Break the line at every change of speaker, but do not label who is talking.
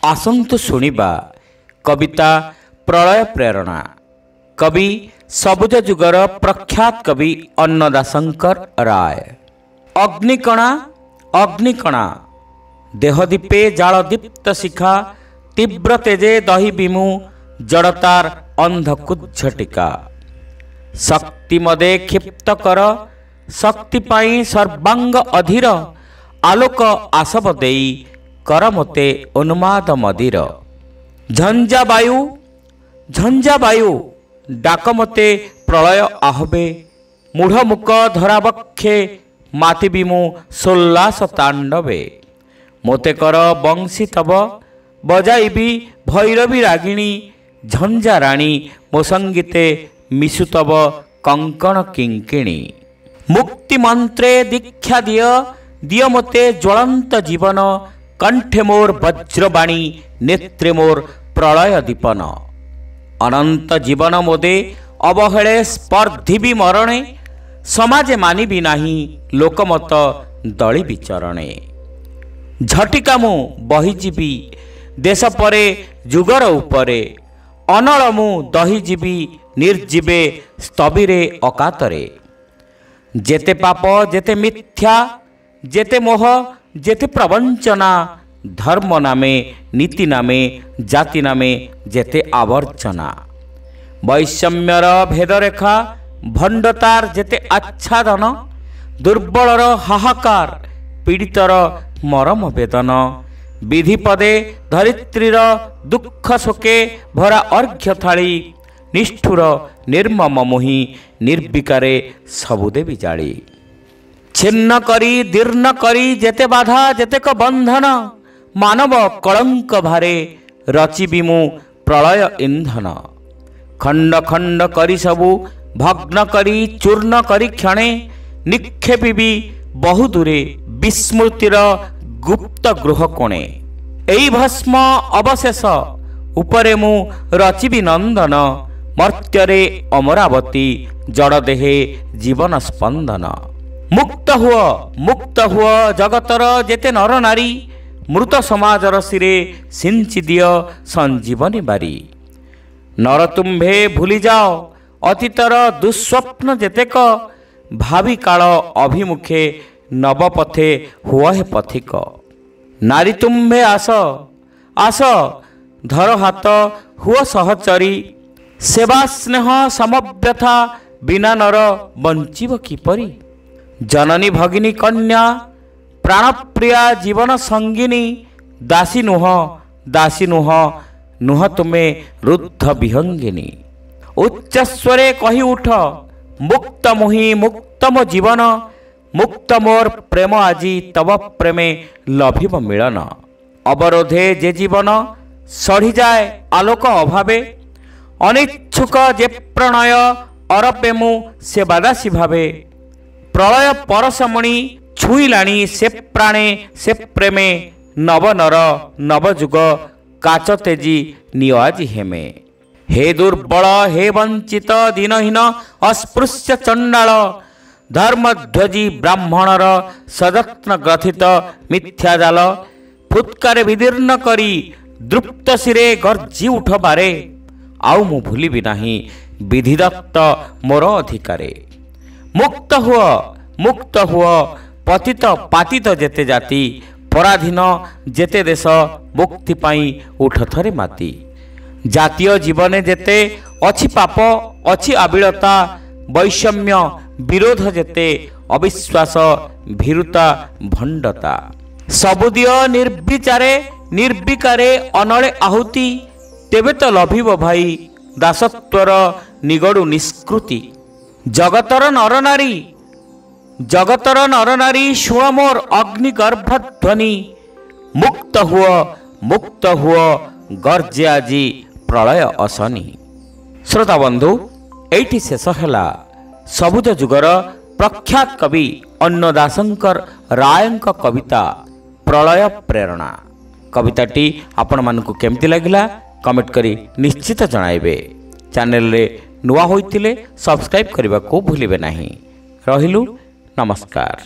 आसंतु शुणिबा कविता प्रलय प्रेरणा। कवि सबुज जुगर प्रख्यात कवि अन्नदाशंकर राय। अग्निकणा अग्निकणा देहदीपे जाल दीप्त शिखा तीव्र तेजे दही बिमु जड़तार अंधकुज्झटिका। शक्ति मदे क्षिप्त कर शक्ति पाई सर्वांग अधीर आलोक आसव देई कर मते उन्माद मदिर। झंझा वायु डाक मते प्रलय आहबे मूढ़ मुक धराबक्षे माति बिमु सोल्लास तांडवे। मोते कर बंशी तब बजाइबी भैरवी रागिणी झंझा राणी मो संगीते मिशु तब कंकण किंकिणी। मुक्ति मंत्रे दीक्षा दिय मते ज्वलंत जीवन कंठे मोर वज्रवाणी नेत्रे मोर प्रलय दीपन। अनंत जीवन मोदे अवहेले स्पर्धिबी मरणे समाजे मानिबी नाही लोकमत दली विचरणे। झटिका मु बहीजीबी देश परे जुगर उपरे अनल मु दहीजीबी निर्जीवे स्तबीरे अकातरे। जेते पाप जेते मिथ्या जेते मोह जेते प्रवंचना धर्म नामे नीति नामे जाति नामे जेते आवर्जना। वैषम्यर भेदरेखा भंडतार जेते आच्छादन दुर्बलर हाहाकार पीड़ितर मरम वेदन। विधिपदे धरित्रीर दुख शोके भरा अर्घ्य थाली निष्ठुर निर्मम मोहि निर्विकारे सबुदेवी जाली। छिन्न करी दीर्ण करी जेते बाधा जेतेक बंधन मानव कलंक भारे रचिबी मु प्रलय इंधन। खंड खंड करी सबु भग्न करी चूर्ण करी क्षणे निक्षेपी बहु दूरे विस्मृतिर गुप्त गृह कोणे। एई भस्म अवशेष उपरे मु रचिबी नंदन मर्त्यरे अमरावती जड़ देहे जीवन स्पंदन। मुक्त हुआ जगतर जेते नर नारी मृत समाजर सिरे सिंचि दिय संजीवनी बारी। नर तुम्भे भूली जाओ अतीतर दुस्वप्न जेतेक भावी काल अभिमुखे नवपथे हुआ है पथिक। नारी तुम्भे आस आस धर हाथ हुआ सहचरी सेवा स्नेह समव्यथा बिना नर बंचिव किपरि। जननी भगिनी कन्या प्राणप्रिया जीवन संगिनी दासी नुह नुह तुमे रुद्ध विहंगिनी। उच्चस्वरे कही उठ मुक्त मुहि मुक्त मो जीवन मुक्त मोर प्रेम आजी तव प्रेमे लभिब मिलन। अवरोधे जे जीवन सढ़ी जाए आलोक अभावे अनिच्छुक जे प्रणय अरपेमु से बादासी भावे। प्रलय परसमणि छुईलाणी से प्राणे से प्रेमे नव नर नवजुग काच तेजी नियो आजी हेमे। हे दुर्बल हे वंचित दीनहीन अस्पृश्य चंडाल धर्मध्वजी ब्राह्मणर सजत्न ग्रथित मिथ्या जाल। फुत्कारे विदीर्ण करी द्रुप्त शिरे गर्जी उठ बारे आउ मु भूलिबी नाही विधिदत्त मोर अधिकारे। मुक्त हुआ पतित पातित जेते जाति पराधीन जेते देश मुक्ति पाई उठ थरे माती। जातीय जीवने जेते अछि पाप अछि आबिलता वैषम्य विरोध जेते अविश्वास भीरुता भंडता। सबुदिय निर्विचारे निर्विकारे अनले आहुति तेबे तो लभिब भाई दासत्वर निगड़ू निष्कृति। जगतर नर नारी शुण मोर अग्निगर्भध्वनि मुक्त हुआ गर्जे आजी प्रलय असनी। श्रोता बंधु एठी शेष हैला सबुज जुगर प्रख्यात कवि अन्नदाशंकर रायंक कविता प्रलय प्रेरणा। कविताटी आपण मानकु केमती लागिला कमेंट करी निश्चित जणाइबे। चैनल रे नुआ होइतिले सब्सक्राइब करबा को भूलिबे नाही। रहिलु नमस्कार।